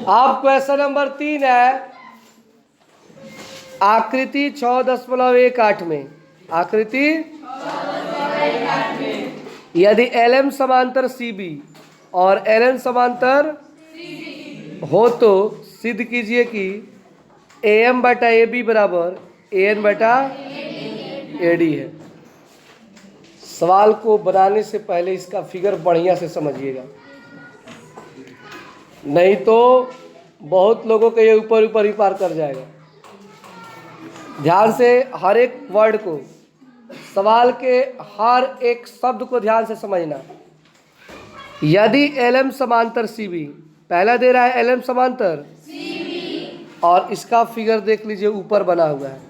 अब question number 3 है, आकृति 6.18 में, आकृति यदि LM समांतर CB और LN समांतर हो तो सिद्ध कीजिए कि AM बटा AB बराबर AN बटा AD है। सवाल को बनाने से पहले इसका फिगर बढ़िया से समझिएगा, नहीं तो बहुत लोगों के ये ऊपर ऊपर ही पार कर जाएगा। ध्यान से हर एक वर्ड को, सवाल के हर एक शब्द को ध्यान से समझना। यदि LM समांतर CB, पहला दे रहा है LM समांतर CB, और इसका फिगर देख लीजिए ऊपर बना हुआ है।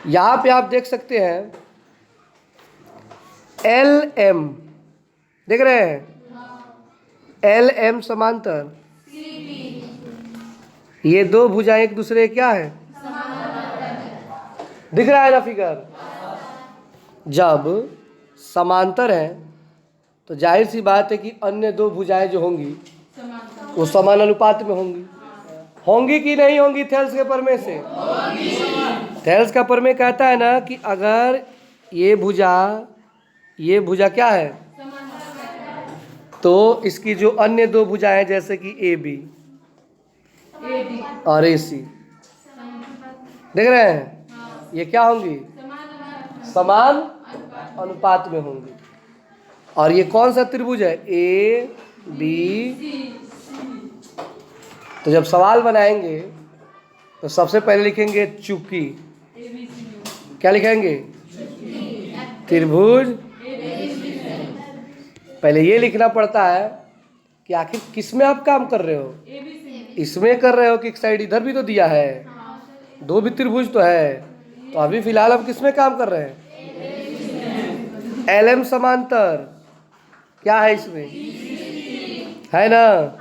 यहां पे आप देख सकते हैं LM, देख रहे हैं LM समांतर, ये दो भुजाएं एक दूसरे क्या है, दिख रहा है ना फिगर। जब समांतर है तो जाहिर सी बात है कि अन्य दो भुजाएं जो होंगी वो समान अनुपात में होंगी। होंगी कि नहीं होंगी? थेल्स के प्रमेय से, थेल्स का प्रमेय कहता है ना कि अगर ये भुजा क्या है, तो इसकी जो अन्य दो भुजाएं जैसे कि AB और AC, देख रहे हैं, ये क्या होंगी, समान अनुपात में होंगी। और ये कौन सा त्रिभुज है, AB। तो जब सवाल बनाएंगे तो सबसे पहले लिखेंगे चूंकि, क्या लिखेंगे, त्रिभुज। पहले ये लिखना पड़ता है कि आखिर किस में आप काम कर रहे हो, इसमें कर रहे हो कि एक साइड इधर भी तो दिया है, दो भी त्रिभुज तो है। तो अभी फिलहाल हम किस में काम कर रहे हैं, LM समांतर क्या है इसमें, है ना।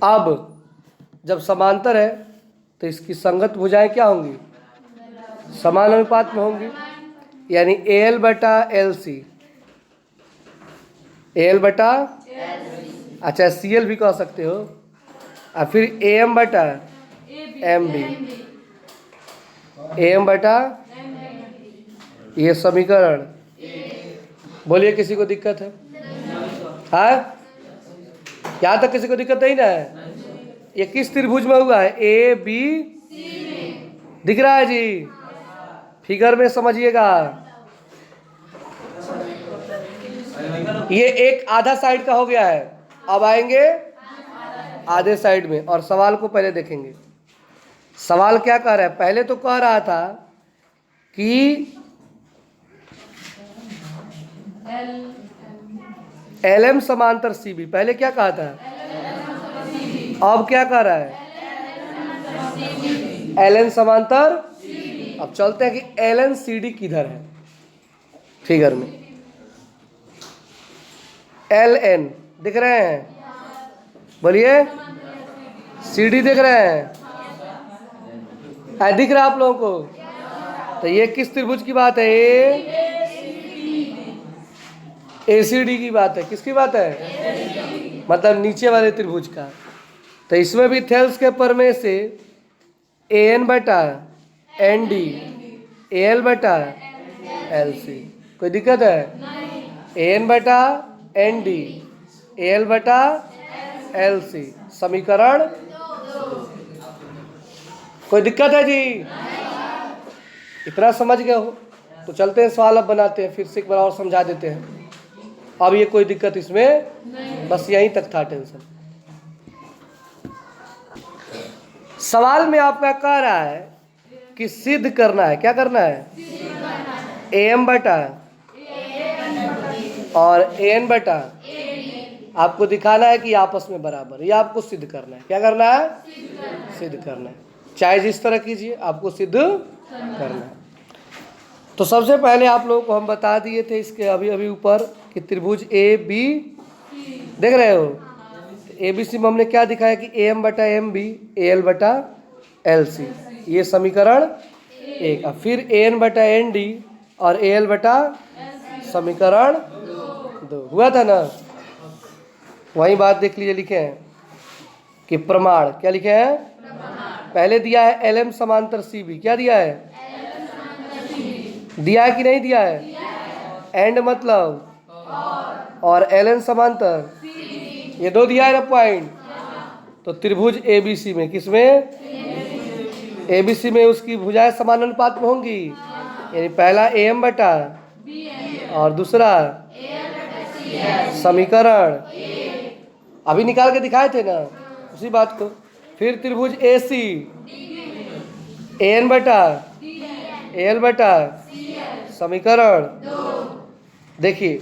अब जब समांतर है तो इसकी संगत भुजाएं क्या होंगी, समान अनुपात में होंगी, यानी AL बटा LC, AL बटा, अच्छा CL भी कह सकते हो, और फिर AM बटा MB, AM बटा, ये समीकरण। बोलिए किसी को दिक्कत है? हाँ, यहाँ तक किसी को दिक्कत नहीं ना है? ये किस त्रिभुज में हुआ है, AB, दिख रहा है जी, फिगर में समझिएगा। ये एक आधा साइड का हो गया है, अब आएंगे आधे साइड में और सवाल को पहले देखेंगे। सवाल क्या कह रहा है, पहले तो कह रहा था कि LM समांतर CB, पहले क्या कहा था, अब क्या कह रहा है, LN समांतर। अब चलते हैं कि LN CD किधर है फिगर में, LN दिख रहे हैं, बोलिए, CD दिख रहे हैं, दिख रहा है आप लोगों को। तो ये किस त्रिभुज की बात है, ACD की बात है। किसकी बात है, मतलब नीचे वाले त्रिभुज का। तो इसमें भी थेल्स के प्रमेय से AN बटा ND, AL बटा LC, कोई दिक्कत है, AN बटा ND, AL बटा LC, समीकरण। कोई दिक्कत है जी? इतना समझ गए हो तो चलते हैं सवाल अब बनाते हैं, फिर से एक बार और समझा देते हैं। अब ये कोई दिक्कत इसमें नहीं, बस यहीं तक था टेंशन। सवाल में आपका कह रहा है कि सिद्ध करना है, क्या करना है, AM बटा और AN बटा, आपको दिखाना है कि आपस में बराबर, ये आपको सिद्ध करना है। क्या करना है, सिद्ध करना है, चाहे जिस तरह कीजिए, आपको सिद्ध करना है। तो सबसे पहले आप लोगों को हम बता दिए थे इसके अभी अभी ऊपर कि त्रिभुज AB, देख रहे हो, ABC में हमने क्या दिखाया कि AM बटा MB, AL बटा LC, ये समीकरण एक। अब फिर an बटा एन डी और al बटा समीकरण 2 हुआ था ना। वही बात देख लीजिए, लिखे हैं कि प्रमाण, क्या लिखे हैं? पहले दिया है LM समांतर CB, क्या दिया है? दिया है कि नहीं दिया है? एंड मतलब और LN समांतर, ये दो दिया है ना पॉइंट। तो त्रिभुज ABC में, किसमें? ABC में उसकी भुजाएं समान अनुपात में होंगी, यानी पहला AM बटा और दूसरा समीकरण अभी निकाल के दिखाए थे ना, उसी बात को। फिर त्रिभुज AC AN बटा AL बटा समीकरण। देखिए,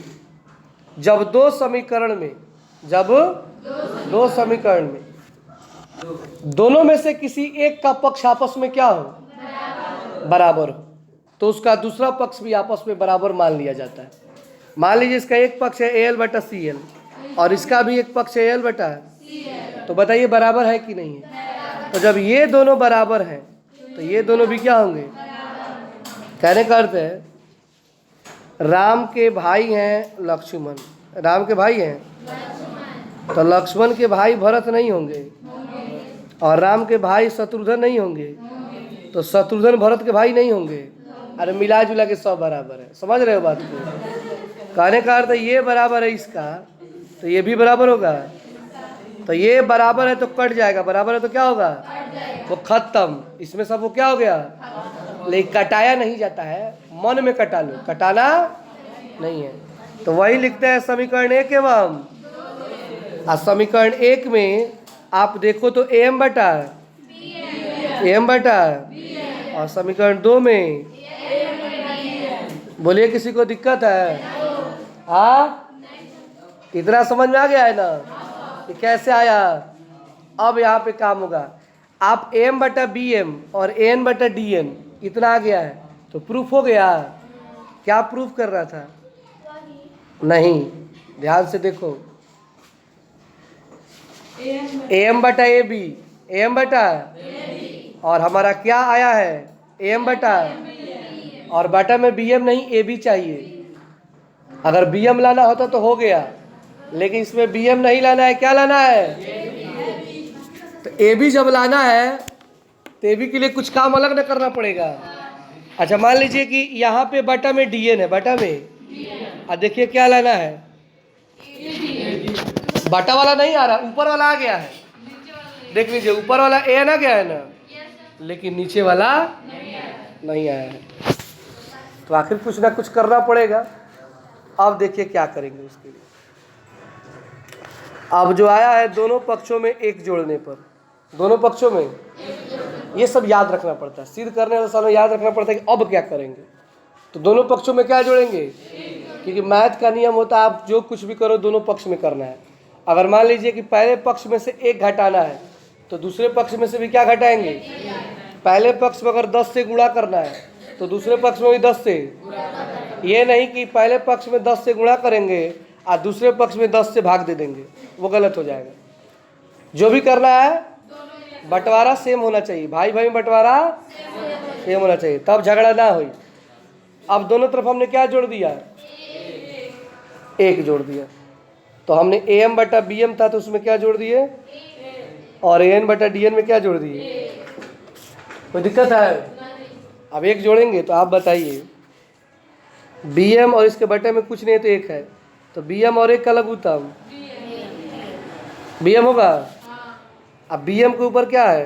जब दो समीकरण में दोनों में से किसी एक का पक्ष आपस में क्या हो? बराबर हो, तो उसका दूसरा पक्ष भी आपस में बराबर मान लिया जाता है। मान लीजिए इसका एक पक्ष है AL बटा CL और इसका भी एक पक्ष है AL बटा, तो बताइए बराबर है कि नहीं है? तो जब ये दोनों बराबर हैं तो ये दोनों भी क्या होंगे? कहने का अर्थ है, राम के भाई हैं लक्ष्मण, राम के भाई हैं तो लक्ष्मण के भाई भरत नहीं होंगे, और राम के भाई शत्रुघ्न नहीं होंगे तो शत्रुघ्न भरत के भाई नहीं होंगे। अरे मिला जुला के सब बराबर है, समझ रहे हो बात को? कहने का अर्थ ये बराबर है इसका, तो ये भी बराबर होगा। तो ये बराबर है तो कट जाएगा, बराबर है तो क्या होगा? वो खत्म। इसमें सब वो क्या हो गया? लेकिन कटाया नहीं जाता है, मन में कटा लो, कटाना नहीं है। तो वही लिखते हैं समीकरण 1 एवं, और समीकरण 1 में आप देखो तो AM बटा और समीकरण 2 में, बोलिए किसी को दिक्कत है? हाँ, इतना समझ में आ गया है ना कि कैसे आया? अब यहाँ पे काम होगा। आप AM बटा BM और AN बटा DN इतना आ गया है तो प्रूफ हो गया। क्या प्रूफ कर रहा था? नहीं, ध्यान से देखो। AM बटा AB, AM बटा और हमारा क्या आया है? AM बटा, और बटा में BM नहीं AB चाहिए। अगर BM लाना होता तो हो गया, लेकिन इसमें BM नहीं लाना है, क्या लाना है? तो AB जब लाना है तो AB के लिए कुछ काम अलग न करना पड़ेगा। अच्छा, मान लीजिए कि यहाँ पे बटा में DN है, बटा में, और देखिए क्या लाना है? बटा वाला नहीं आ रहा, ऊपर वाला आ गया है। देख लीजिए, ऊपर वाला AN आ गया है ना, लेकिन नीचे वाला नहीं आया है। तो आखिर कुछ ना कुछ करना पड़ेगा। अब देखिए क्या करेंगे उसके लिए। अब जो आया है, दोनों पक्षों में एक जोड़ने पर, दोनों पक्षों में, ये सब याद रखना पड़ता है। सिद्ध करने वाले सालों याद रखना पड़ता है कि अब क्या करेंगे। तो दोनों पक्षों में क्या जोड़ेंगे? क्योंकि मैथ का नियम होता है, आप जो कुछ भी करो दोनों पक्ष में करना है। अगर मान लीजिए कि पहले पक्ष में से एक घटाना है तो दूसरे पक्ष में से भी क्या घटाएंगे? पहले पक्ष में अगर 10 से गुणा करना है तो दूसरे पक्ष में भी 10 से। ये नहीं कि पहले पक्ष में 10 से गुणा करेंगे और दूसरे पक्ष में 10 से भाग दे देंगे, वो गलत हो जाएगा। जो भी करना है बंटवारा सेम होना चाहिए, भाई भाई में बंटवारा सेम होना चाहिए, तब झगड़ा ना हो। अब दोनों तरफ हमने क्या जोड़ दिया? एक जोड़ दिया। तो हमने AM बटा BM था तो उसमें क्या जोड़ दिए, और AN बटा DN में क्या जोड़ दिए? कोई दिक्कत है? अब एक जोड़ेंगे तो आप बताइए, BM और इसके बटे में कुछ नहीं तो एक है, तो BM और एक का लघुत्तम BM होगा। अब BM के ऊपर क्या है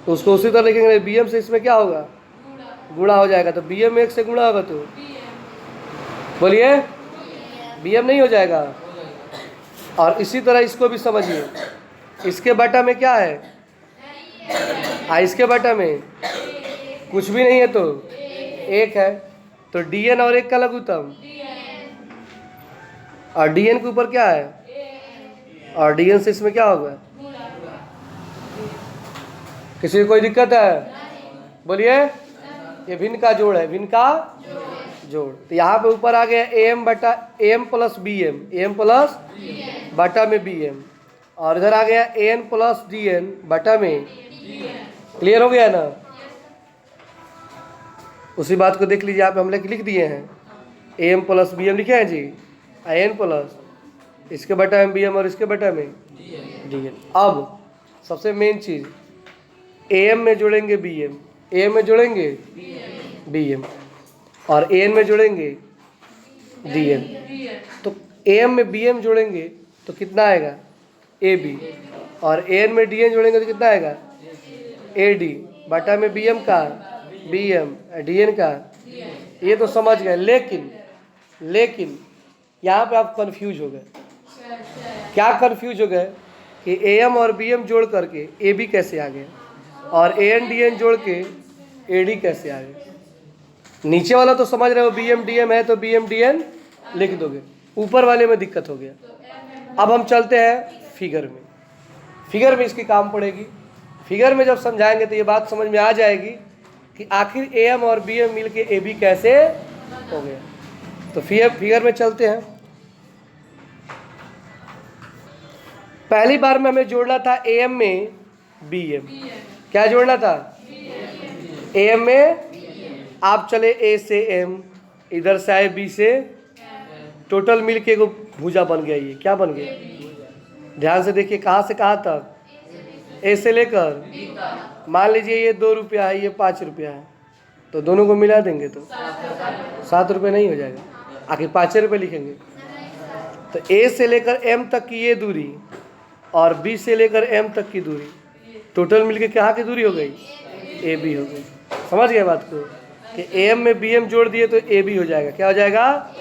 तो उसको उसी तरह लिखेंगे, BM से इसमें क्या होगा? गुणा हो जाएगा। तो BM में 1 से गुणा होगा तो बोलिए BM नहीं हो जाएगा। और इसी तरह इसको भी समझिए, इसके बटा में क्या है? इसके बटा में कुछ भी नहीं है तो एक है, तो DN और एक का लघुत्तम, और DN के ऊपर क्या है? और DN से इसमें क्या होगा? किसी को कोई दिक्कत है? बोलिए। ये भिन्न का जोड़ है, भिन्न का जोड़। तो यहाँ पे ऊपर आ गया AM बटा AM plus BM, AM plus बटा में BM, और इधर आ गया AN प्लस DN बटा में। क्लियर हो गया ना? उसी बात को देख लीजिए, यहाँ पे हम लोग लिख दिए हैं AM प्लस BM लिखे हैं जी, AN प्लस इसके बटा में BM और इसके बटा में DN। अब सबसे मेन चीज़, AM में जोड़ेंगे BM, AM में जोड़ेंगे BM और AN में जोड़ेंगे DN। तो AM में BM जोड़ेंगे तो कितना आएगा AB और AN में DN जोड़ेंगे तो कितना आएगा AD बटा में BM का BM DN का। ये तो समझ गए, लेकिन यहाँ पे आप कंफ्यूज हो गए। क्या कंफ्यूज हो गए कि AM और BM जोड़ करके AB कैसे आ गया और AN DN जोड़ के AD कैसे आ गया। नीचे वाला तो समझ रहे हो, BM DM है तो BM DN लिख दोगे, ऊपर वाले में दिक्कत हो गया। अब हम चलते हैं फिगर में, फिगर में इसकी काम पड़ेगी। फिगर में जब समझाएंगे तो ये बात समझ में आ जाएगी कि आखिर AM और BM मिलके AB कैसे हो गया। तो फिगर में चलते हैं। पहली बार में हमें जोड़ना था AM में BM। क्या जोड़ना था? AM में आप चले A से M, इधर से आए B से, टोटल मिलके को भुजा बन गया। ये क्या बन गया? ध्यान से देखिए, कहाँ से कहाँ तक? A से लेकर, मान लीजिए ये 2 रुपया है, ये 5 रुपया है, तो दोनों को मिला देंगे तो 7 रुपये नहीं हो जाएगा? आखिर 5 रुपये लिखेंगे। तो A से लेकर M तक की ये दूरी और B से लेकर M तक की दूरी, टोटल मिलके कहाँ की दूरी हो गई? AB हो गई। समझ गए बात को कि AM में BM जोड़ दिए तो AB हो जाएगा। क्या हो जाएगा?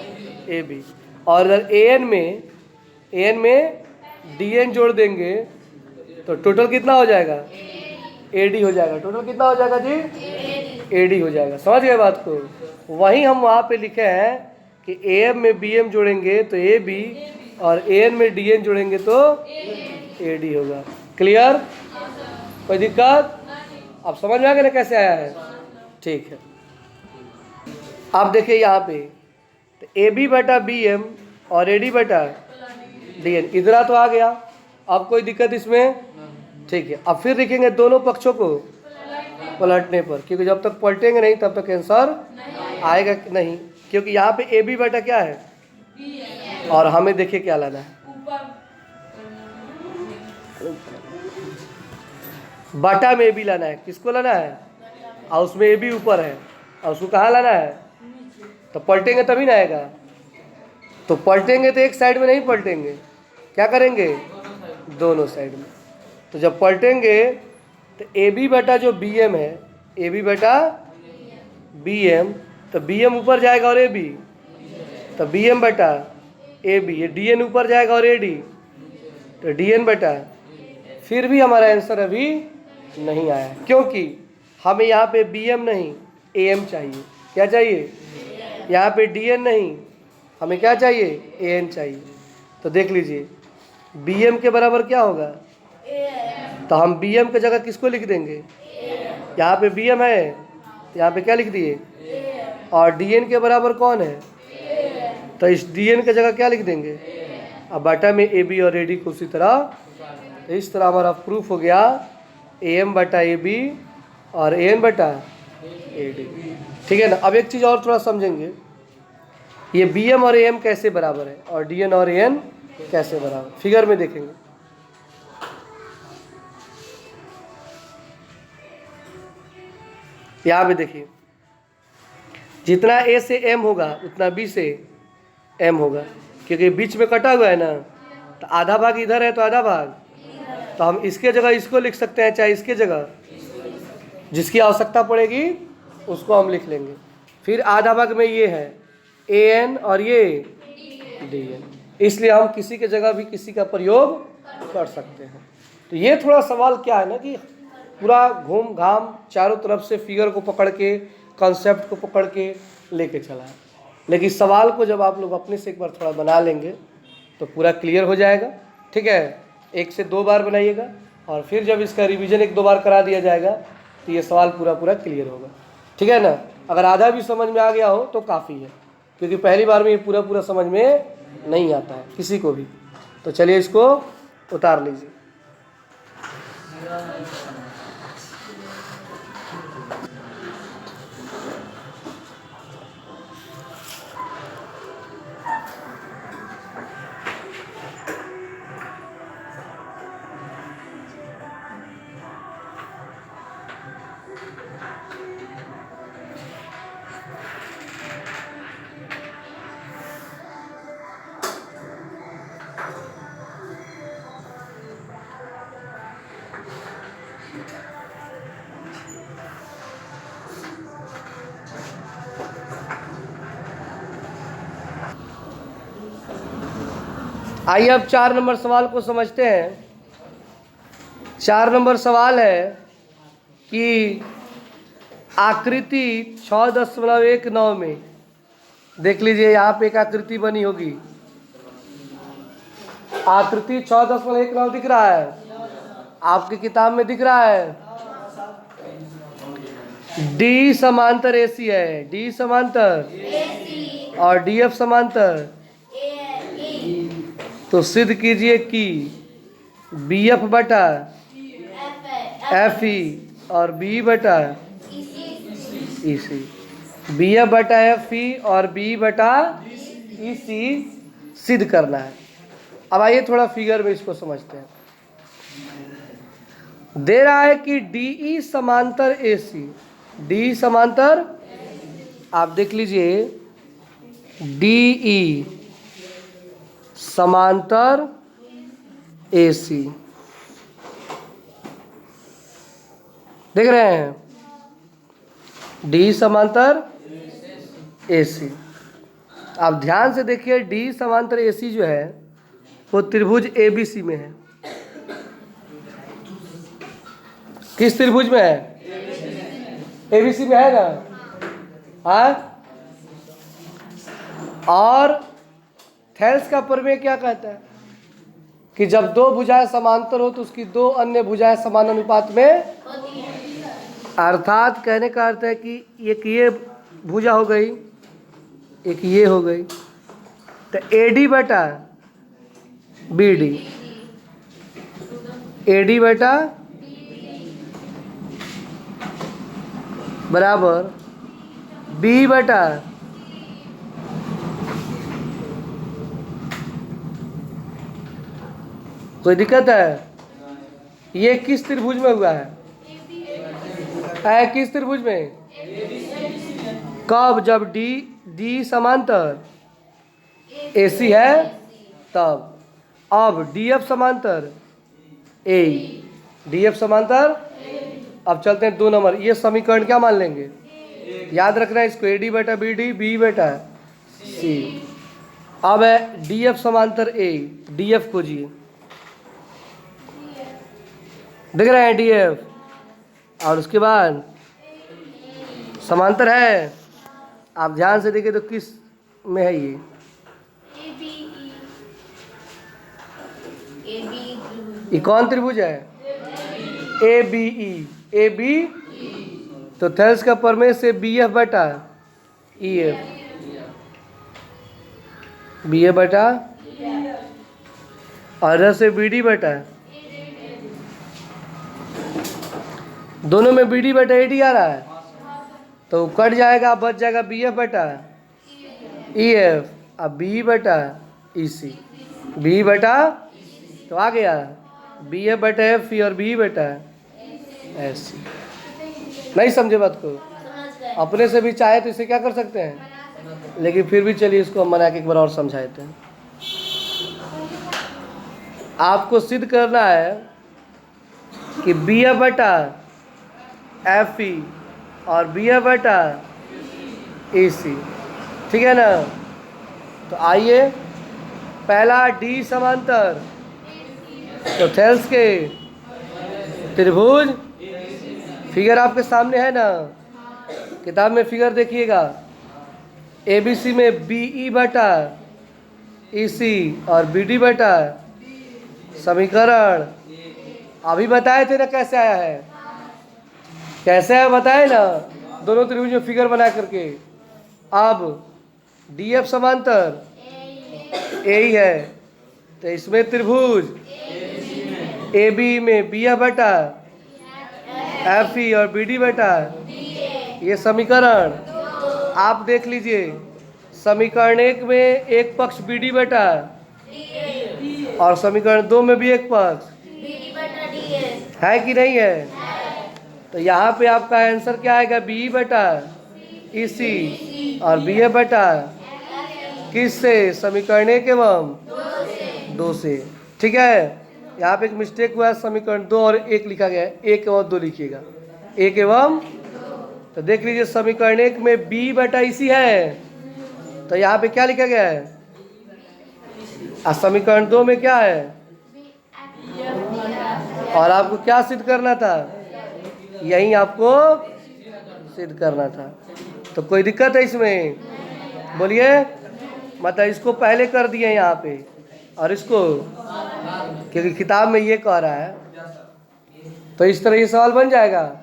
AB। और अगर AN में DN जोड़ देंगे तो टोटल कितना हो जाएगा? AD हो जाएगा। टोटल कितना हो जाएगा जी? AD हो जाएगा। समझ गए बात को? वहीं हम वहाँ पे लिखे हैं कि AM में BM जोड़ेंगे तो AB और AN में DN जोड़ेंगे तो AD होगा। क्लियर? कोई दिक्कत? अब समझ में आ गया ना कैसे आया है? ठीक है। आप देखिए यहाँ पे तो AB बटा BM और AD बटा DN इधर तो आ गया। अब कोई दिक्कत इसमें? ठीक है। अब फिर देखेंगे दोनों पक्षों को पलटने पर, क्योंकि जब तक पलटेंगे नहीं तब तक आंसर आएगा नहीं, क्योंकि यहाँ पे AB बटा क्या है और हमें देखिए क्या लाना है, बटा में AB लाना है। किसको लाना है? और उसमें AB ऊपर है और उसको कहाँ लाना है? तो पलटेंगे तभी ना आएगा। तो पलटेंगे तो एक साइड में नहीं पलटेंगे, क्या करेंगे? दोनों साइड में। तो जब पलटेंगे तो AB बटा जो BM है, AB बटा BM, तो BM ऊपर जाएगा और AB, तो BM बटा AB, ये DN ऊपर जाएगा और AD, तो DN बटा। फिर भी हमारा आंसर अभी नहीं आया, क्योंकि हमें यहाँ पे BM नहीं AM चाहिए। क्या चाहिए? यहाँ पे DN नहीं, हमें क्या चाहिए? AN चाहिए। तो देख लीजिए BM के बराबर क्या होगा? तो हम BM की जगह किसको लिख देंगे? यहाँ पे BM है, यहाँ पे क्या लिख दिए? और DN के बराबर कौन है? तो इस DN की जगह क्या लिख देंगे? अब बटा में AB और AD को उसी तरह। तो इस तरह हमारा प्रूफ हो गया AM बटा AB और AN बटा AD। ठीक है ना? अब एक चीज़ और थोड़ा समझेंगे, ये BM और AM कैसे बराबर है और DN और AN कैसे बराबर, फिगर में देखेंगे। यहाँ पे देखिए, जितना A से M होगा उतना B से M होगा, क्योंकि बीच में कटा हुआ है ना, तो आधा भाग इधर है तो आधा भाग, तो हम इसके जगह इसको लिख सकते हैं, चाहे इसके जगह जिसकी आवश्यकता पड़ेगी उसको हम लिख लेंगे। फिर आधा भाग में ये है AN और ये DN, इसलिए हम किसी के जगह भी किसी का प्रयोग कर सकते हैं। तो ये थोड़ा सवाल क्या है ना कि पूरा घूम घाम चारों तरफ से फिगर को पकड़ के, कॉन्सेप्ट को पकड़ के लेके चला है, लेकिन सवाल को जब आप लोग अपने से एक बार थोड़ा बना लेंगे तो पूरा क्लियर हो जाएगा। ठीक है? 1 से 2 बार बनाइएगा और फिर जब इसका रिवीजन 1-2 बार करा दिया जाएगा तो ये सवाल पूरा क्लियर होगा। ठीक है ना? अगर आधा भी समझ में आ गया हो तो काफ़ी है, क्योंकि पहली बार में ये पूरा समझ में नहीं आता है किसी को भी। तो चलिए इसको उतार लीजिए। आइए अब 4 नंबर सवाल को समझते हैं। 4 नंबर सवाल है कि आकृति 6.19 में देख लीजिए, यहाँ पे एक आकृति बनी होगी। आकृति 6.19 दिख रहा है, आपकी किताब में दिख रहा है। डी समांतर एसी है, डी समांतर और डीएफ समांतर। तो सिद्ध कीजिए कि बी एफ बटा एफ ई और बी बटा ई सी। बी एफ बटा एफ ई और बी बटा ई सी सिद्ध करना है। अब आइए थोड़ा फिगर में इसको समझते हैं। दे रहा है कि डी ई समांतर ए सी, डी समांतर, आप देख लीजिए, डी ई समांतर ए सी, देख रहे हैं, डी समांतर ए सी। आप ध्यान से देखिए, डी समांतर ए सी जो है वो त्रिभुज ए बी सी में है। किस त्रिभुज में है? ए बी सी में है ना? हाँ। और थेल्स का प्रमेय क्या कहता है कि जब दो भुजाएं समांतर हो तो उसकी दो अन्य भुजाएं समान अनुपात में, अर्थात कहने का अर्थ है कि एक ये भुजा हो गई, एक ये हो गई, तो ए डी बटा बी डी, ए डी बटा बराबर बी बटा कोई दिक्कत है? ये किस त्रिभुज में हुआ है? किस त्रिभुज में? कब? जब डी समांतर एसी है तब। अब डीएफ समांतर ए, डीएफ समांतर। अब चलते हैं 2 नंबर। ये समीकरण क्या मान लेंगे? याद रखना है इसको, ए डी बटा बी डी, बी बटा सी। अब है डीएफ समांतर ए, डीएफ खोजिए। देख रहे हैं डीएफ, और उसके बाद समांतर है। आप ध्यान से देखिए तो किस में है ये? ये कौन त्रिभुज है? A B E, A B. तो थेल्स का प्रमेय से बी एफ बटा ई एफ, बी एफ बटा, और इधर से बी डी बटा, दोनों में बी डी बटा ए डी आ रहा है तो कट जाएगा, बच जाएगा बी एफ बटा ई एफ, अब बी बटा ई सी, बी बटा, तो आ गया बी एफ बटा एफ ई और बी बटा एस सी। नहीं समझे बात को? अपने से भी चाहे तो इसे क्या कर सकते हैं, लेकिन फिर भी चलिए इसको हम बना के एक बार और समझाते हैं। आपको सिद्ध करना है कि बी एफ बटा एफ ई और बी एफ बटा ए सी, ठीक है ना? तो आइए, पहला डी समांतर, तो थेल्स के त्रिभुज, फिगर आपके सामने है ना, किताब में फिगर देखिएगा। ए बी सी में बी ई बटा ई सी और बी डी बटा, समीकरण अभी बताए थे ना कैसे आया है, कैसे आया बताए ना, दोनों त्रिभुज में फिगर बना करके। अब डी एफ समांतर ए ही है, तो इसमें त्रिभुज ए बी में बी एफ बटा एफ ई और बी डी बटा, ये समीकरण आप देख लीजिए। समीकरण 1 में एक पक्ष बी डी बटा, और समीकरण 2 में भी एक पक्ष है कि नहीं है? तो यहाँ पे आपका आंसर क्या आएगा? बी बटा इसी, और बी ए बटा किससे? समीकरण 1 एवं 2 से। ठीक है, यहाँ पे एक मिस्टेक हुआ है, समीकरण 2 और 1 लिखा गया है, 1 एवं 2 लिखिएगा, 1 एवं। तो देख लीजिए समीकरण 1 में बी बटा इसी है, तो यहाँ पे क्या लिखा गया है? और समीकरण 2 में क्या है? और आपको क्या सिद्ध करना था? यही आपको सिद्ध करना था। तो कोई दिक्कत है इसमें? बोलिए। मतलब इसको पहले कर दिए यहाँ पे, और इसको, क्योंकि किताब में ये कह रहा है, तो इस तरह ये सवाल बन जाएगा।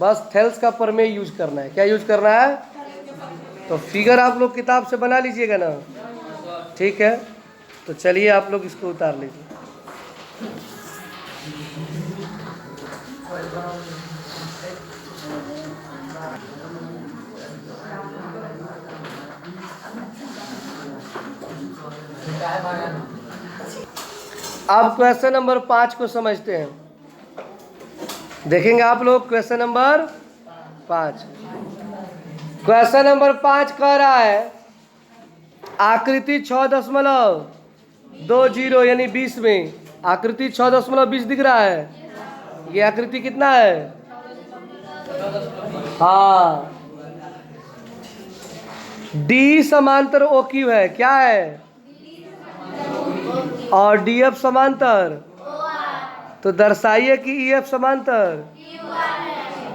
बस थेल्स का प्रमेय यूज करना है। क्या यूज करना है? तो फिगर आप लोग किताब से बना लीजिएगा ना। ठीक है, तो चलिए आप लोग इसको उतार लीजिए। अब क्वेश्चन नंबर 5 को समझते हैं। देखेंगे आप लोग क्वेश्चन नंबर 5। क्वेश्चन नंबर 5 कह रहा है आकृति 6.20 यानी 20 में आकृति 6.20 दिख रहा है। ये आकृति कितना है? हाँ, डी समांतर ओ क्यू है। क्या है? और डी एफ समांतर, तो दर्शाइए कि ई एफ समांतर।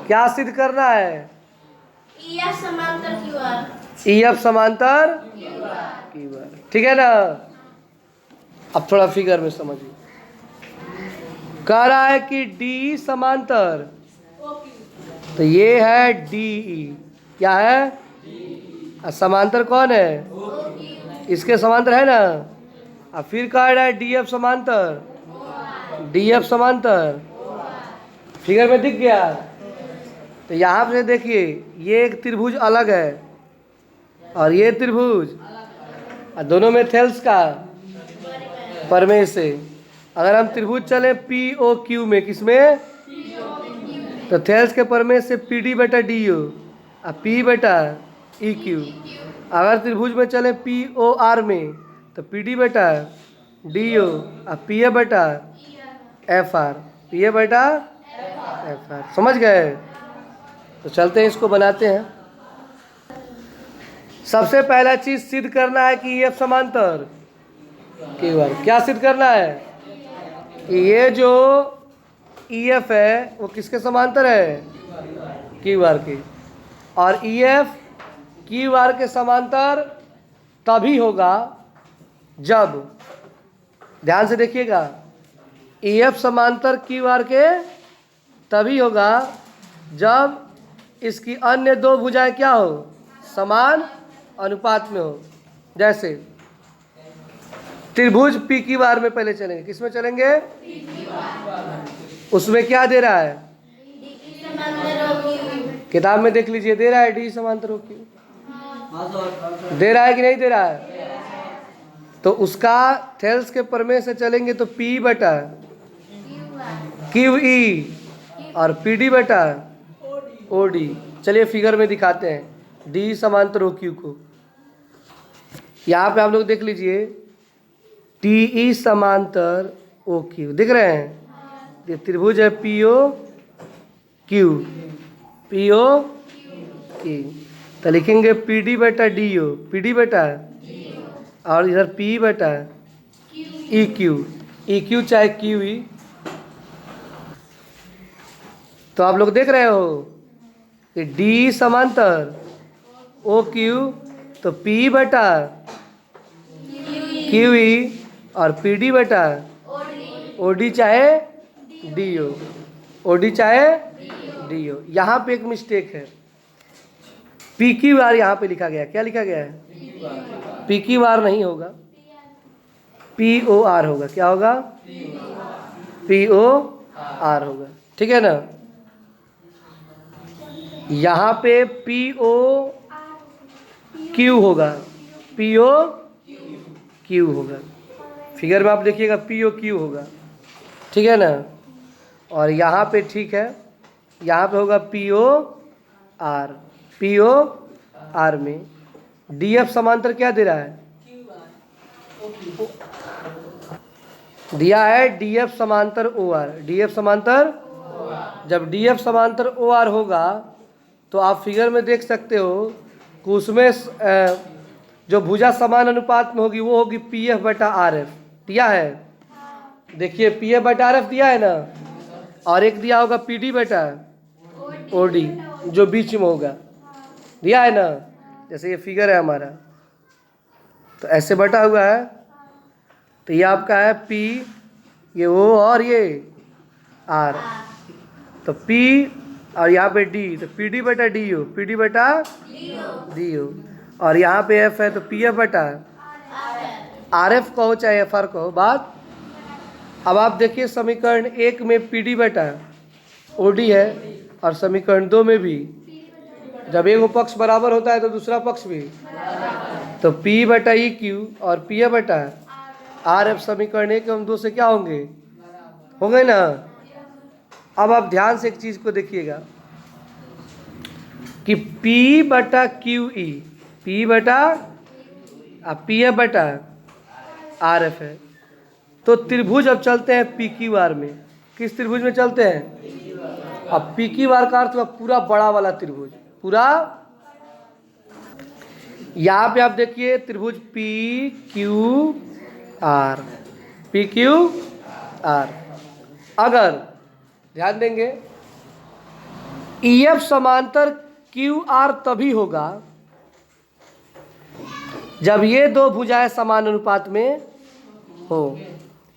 क्या सिद्ध करना है? ई एफ समांतर क्यू आर। ठीक है ना? अब थोड़ा फिगर में समझिए। कह रहा है कि डी समांतर, तो ये है डी ई। क्या है? समांतर कौन है? इसके समांतर है ना। अब फिर कह रहा है डी एफ समांतर, डी एफ समांतर फिगर में दिख गया। तो यहाँ पे देखिए ये एक त्रिभुज अलग है और ये त्रिभुज, और दोनों में थेल्स का प्रमेय से अगर हम त्रिभुज चले पी ओ क्यू में, किसमें? तो थेल्स के प्रमेय से पी डी बटा डी ओ और पी बटा ई क्यू। अगर त्रिभुज में चले पी ओ आर में, तो पी डी बटा डी ओ और पी ए बटा एफ आर, पी ए बटा एफ आर। समझ गए? तो चलते हैं इसको बनाते हैं। सबसे पहला चीज सिद्ध करना है कि एफ समांतर क्यू आर। क्या सिद्ध करना है? कि ये जो ई एफ है वो किसके समांतर है? क्यू आर के। और ई एफ क्यू आर के समांतर तभी होगा जब, ध्यान से देखिएगा, ई एफ समांतर क्यू आर के तभी होगा जब इसकी अन्य दो भुजाएं क्या हो? समान अनुपात में हो। जैसे त्रिभुज पी क्यू आर में पहले चलेंगे। किसमें चलेंगे? उसमें क्या दे रहा है? किताब में देख लीजिए, दे रहा है डी समांतर ओ क्यू। दे रहा है कि नहीं दे रहा है? तो उसका थेल्स के प्रमेय से चलेंगे तो पी बटा क्यू ई और पी डी बटा ओ डी। चलिए फिगर में दिखाते हैं डी समांतर ओ क्यू को। यहाँ पे आप लोग देख लीजिए टी ई समांतर ओ क्यू, दिख रहे हैं? ये त्रिभुज है P O Q, P O Q. तो लिखेंगे पी डी बटा डी ओ, पी डी बटा, और इधर पी बटा ई क्यू, ई क्यू चाहे क्यू ई। तो आप लोग देख रहे हो कि डी समांतर ओ क्यू, तो पी बटा क्यू ई और पी डी बटा ओ डी चाहे डी ओ, ओ डी चाहे डी ओ। यहाँ पे एक मिस्टेक है, पी क्यू आर यहाँ पे लिखा गया। क्या लिखा गया है? पी क्यू आर नहीं होगा, पी ओ आर होगा। क्या होगा? पी ओ आर होगा। ठीक है ना? यहाँ पे पी ओ क्यू होगा, पी ओ क्यू होगा। फिगर में आप देखिएगा पी ओ क्यू होगा। ठीक है ना? और यहाँ पे ठीक है, यहाँ पे होगा POR, POR में DF समांतर क्या दे रहा है? दिया है DF समांतर OR, DF समांतर। जब DF समांतर OR होगा तो आप फिगर में देख सकते हो कि उसमें जो भुजा समान अनुपात में होगी वो होगी PF बटा RF। दिया है, देखिए PF बटा RF दिया है ना, और एक दिया होगा PD बटा OD जो बीच में होगा, दिया है ना, जैसे ये फिगर है हमारा, तो ऐसे बटा हुआ है। तो ये आपका है P, ये O और ये R, तो P और यहाँ पे D, तो PD बटा DO, PD बटा DO, और यहाँ पे F है तो PF बटा RF कहो चाहे FR कहो बात। अब आप देखिए समीकरण 1 में PD बटा OD है और समीकरण 2 में भी, जब एक पक्ष बराबर होता है तो दूसरा पक्ष भी, तो P बटा EQ और PF बटा RF समीकरण 1 एवं 2 से क्या होंगे ना। अब आप ध्यान से एक चीज को देखिएगा कि P बटा QE, P बटा PF बटा RF है, तो त्रिभुज अब चलते हैं PQR में। किस त्रिभुज में चलते हैं? अब PQR का अर्थ हुआ पूरा बड़ा वाला त्रिभुज, पूरा। यहाँ पे आप देखिए त्रिभुज PQR, PQR। अगर ध्यान देंगे EF समांतर QR तभी होगा जब ये दो भुजाएं समान अनुपात में हो,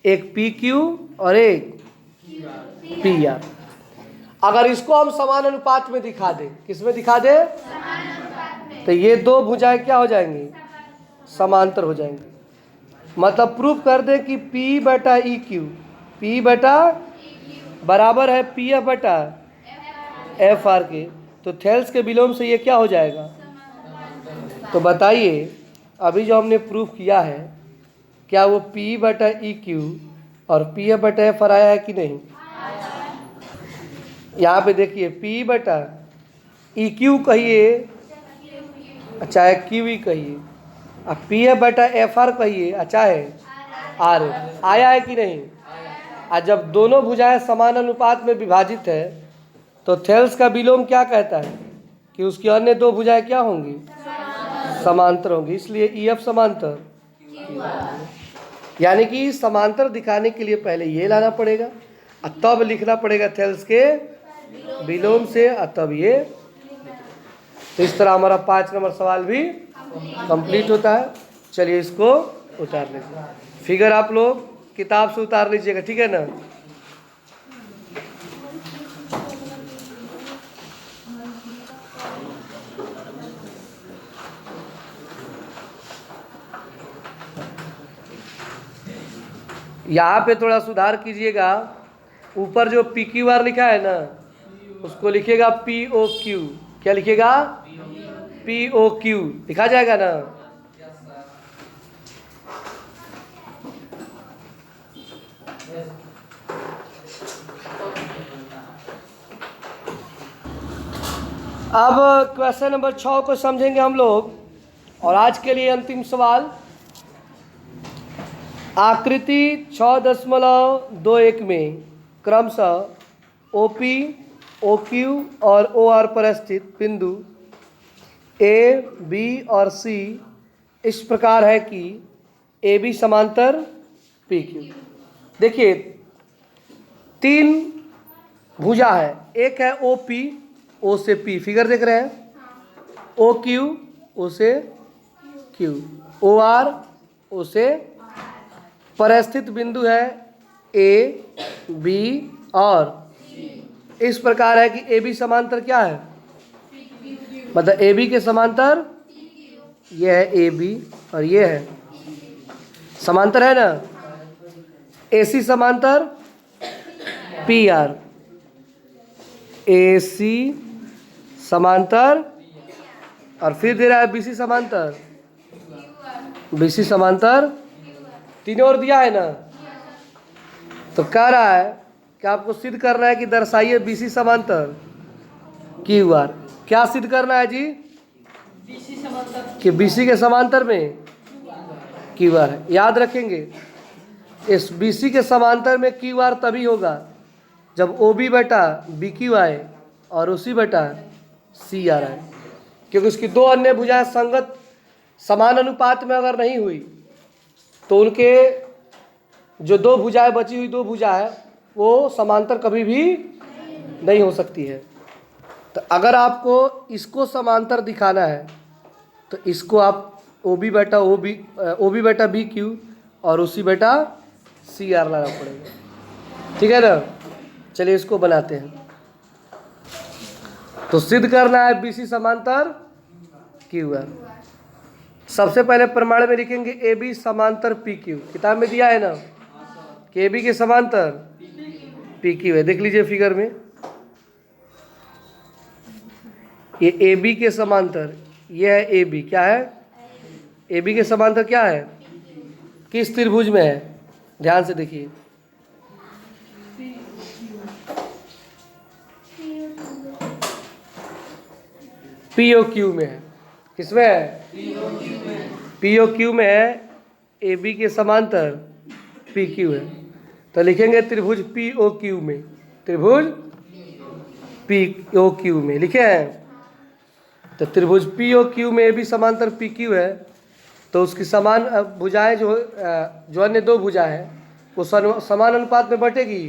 एक PQ और एक PR। अगर इसको हम समान अनुपात में दिखा दें, किसमें दिखा दें? तो ये दो भुजाएं क्या हो जाएंगी? समांतर हो जाएंगी। मतलब प्रूफ कर दें कि P बटा EQ, P बटा बराबर है PF बटा FR के, तो थेल्स के विलोम से ये क्या हो जाएगा? तो बताइए अभी जो हमने प्रूफ किया है, क्या वो P बटा EQ और PF बटा FR आया है कि नहीं? यहाँ पे देखिए P बटा EQ कहिए चाहे QE कहिए, अब PF बटा FR कहिए चाहे R, आया है कि नहीं? और जब दोनों भुजाएं समान अनुपात में विभाजित है तो थेल्स का विलोम क्या कहता है कि उसकी अन्य दो भुजाएं क्या होंगी? समांतर होंगी। इसलिए EF समांतर, यानी कि समांतर दिखाने के लिए पहले ये लाना पड़ेगा और तब लिखना पड़ेगा थेल्स के विलोम से, और तब ये। तो इस तरह हमारा 5 नंबर सवाल भी कंप्लीट होता है। चलिए इसको उतार लीजिए, फिगर आप लोग किताब से उतार लीजिएगा, ठीक है ना। यहाँ पे थोड़ा सुधार कीजिएगा, ऊपर जो PQR लिखा है ना उसको लिखिएगा POQ। क्या लिखिएगा? POQ लिखा जाएगा ना। अब क्वेश्चन नंबर 6 को समझेंगे हम लोग, और आज के लिए अंतिम सवाल। आकृति 6.21 में क्रमशः OP, OQ और OR पर स्थित बिंदु A, B और C इस प्रकार है कि AB समांतर PQ। देखिए 3 भुजा है, एक है OP, O से P, फिगर देख रहे हैं, OQ, O से Q, OR, O से पर स्थित बिंदु है A, B और इस प्रकार है कि AB समांतर क्या है? मतलब AB के समांतर ये है AB और ये है समांतर है ना। AC समांतर PR, AC समांतर, और फिर दे रहा है BC समांतर, BC समांतर, तीनों ओर दिया है ना। तो कह रहा है कि आपको सिद्ध करना है कि दर्शाइए BC समांतर क्यू आर। क्या सिद्ध करना है जी? कि बीसी के समांतर में क्यू आर है। याद रखेंगे इस बीसी के समांतर में क्यू आर तभी होगा जब ओ बी बटा बी क्यू आए और उसी बटा सी आर आए, क्योंकि उसकी दो अन्य भुजाएं संगत समान अनुपात में अगर नहीं हुई तो उनके जो दो भुजाएं बची हुई दो भुजाएं वो समांतर कभी भी नहीं हो सकती है। तो अगर आपको इसको समांतर दिखाना है तो इसको आप ओ बी बटा बी क्यू और उसी बटा सी आर लाना पड़ेगा। ठीक है ना? चलिए इसको बनाते हैं। तो सिद्ध करना है बीसी समांतर क्यू आर। सबसे पहले प्रमाण में लिखेंगे ए बी समांतर पी क्यू। किताब में दिया है ना कि ए बी के समांतर पी क्यू है। देख लीजिए फिगर में, ये ए बी के समांतर, ये है ए बी। क्या है? ए बी के समांतर क्या है? किस त्रिभुज में है? ध्यान से देखिए, पी ओ क्यू में है। किसमें है? पी ओ क्यू में है। ए बी के समांतर पी क्यू है। तो लिखेंगे त्रिभुज पी ओ क्यू में, त्रिभुज पी ओ क्यू में लिखे हैं। तो त्रिभुज पी ओ क्यू में ए बी समांतर पी क्यू है, तो उसकी समान भुजाएं जो अन्य दो भुजा है वो समान अनुपात में बटेगी।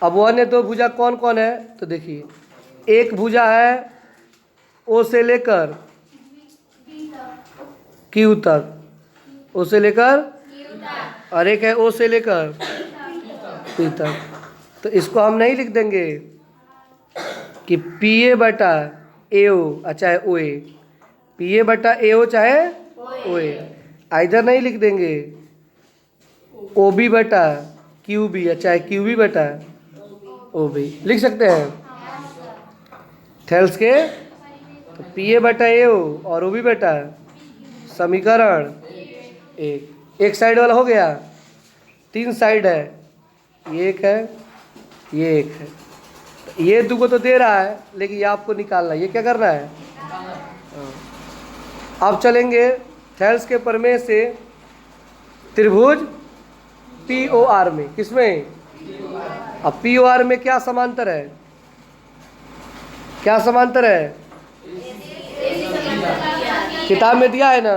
अब वो अन्य दो भुजा कौन कौन है? तो देखिए, एक भुजा है ओ से लेकर क्यू तक, ओ से लेकर, और एक है ओ से लेकर पी तक। तो इसको हम नहीं लिख देंगे कि पी ए बटा ए ओ चाहे ओ ए, पी ए बटा ए ओ चाहे ओ ए, इधर नहीं लिख देंगे ओ बी बटा क्यू बी चाहे क्यू बी बटा ओ बी। लिख सकते हैं थेल्स के। तो पी ए बटा ए ओ और ओ बी बटा समीकरण एक साइड वाला हो गया। तीन साइड है, ये एक है, ये एक है। ये दुगो तो दे रहा है लेकिन ये आपको निकालना है। ये क्या करना है? अब चलेंगे थेल्स के प्रमेय से त्रिभुज पी ओ आर में। किसमें? अब पी ओ आर में क्या समांतर है? क्या समांतर है? किताब में दिया है ना।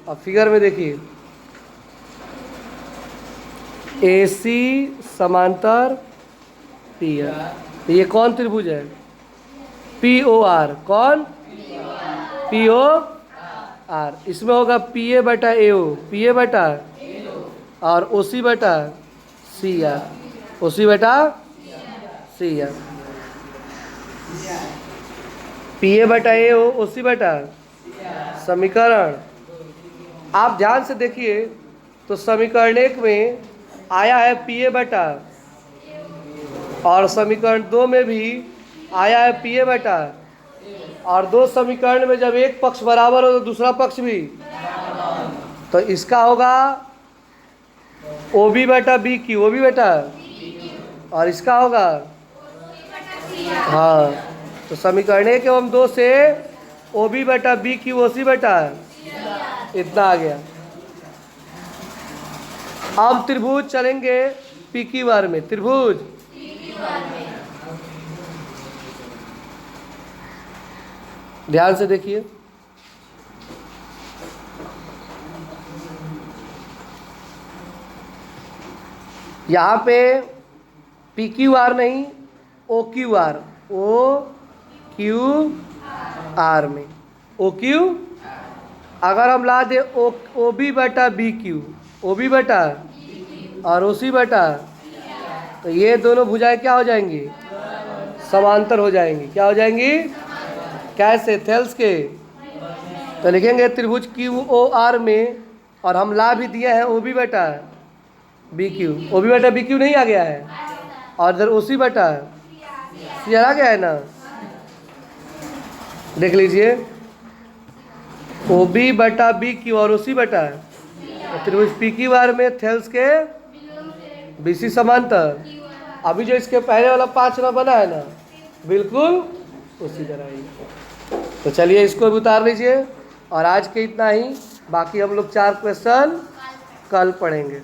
अब फिगर में देखिए, ए सी समांतर पी आर। ये कौन त्रिभुज है? P O R. कौन? P O R. इसमें होगा पी ए बटा ए ओ, पी ए बटा और ओ सी बटा सी आर, ओ सी बटा सी आर। पी ए बटा ए ओ सी बटा समीकरण। आप ध्यान से देखिए तो समीकरण एक में आया है पी ए बटा, और समीकरण दो में भी आया है पी ए बटा। और दो समीकरण में जब एक पक्ष बराबर हो तो दूसरा पक्ष भी, तो इसका होगा ओ बी बटा बी क्यू, ओ बी बटा, और इसका होगा हाँ। तो समीकरण एक एवं दो से ओ बी बटा बी क्यू ओ सी बटा इतना आ गया। अब त्रिभुज चलेंगे पी क्यू आर में। त्रिभुज ध्यान से देखिए, यहाँ पे पी क्यू आर नहीं, O Q R, O Q R में ओ क्यू। अगर हम ला दे ओ बी बटा बी क्यू, ओ बी बटा और ओ सी बटा, तो ये दोनों भुजाएं क्या हो जाएंगी? समांतर हो जाएंगी। क्या हो जाएंगी? कैसे? थेल्स के। तो लिखेंगे त्रिभुज क्यू ओ आर में, और हम ला भी दिए हैं ओ बी बटा बी क्यू, ओ बी बटा बी क्यू नहीं आ गया है, और इधर ओ सी बटा सी आर आ गया है ना। देख लीजिए, ओ बी बटा बी क्यू और ओ सी बटा त्रिभुज पी क्यू आर में थेल्स के बी सी समांतर। अभी जो इसके पहले वाला 5 ना बना है ना, बिल्कुल उसी तरह ही। तो चलिए इसको भी उतार लीजिए, और आज के इतना ही। बाकी हम लोग 4 क्वेश्चन कल पढ़ेंगे।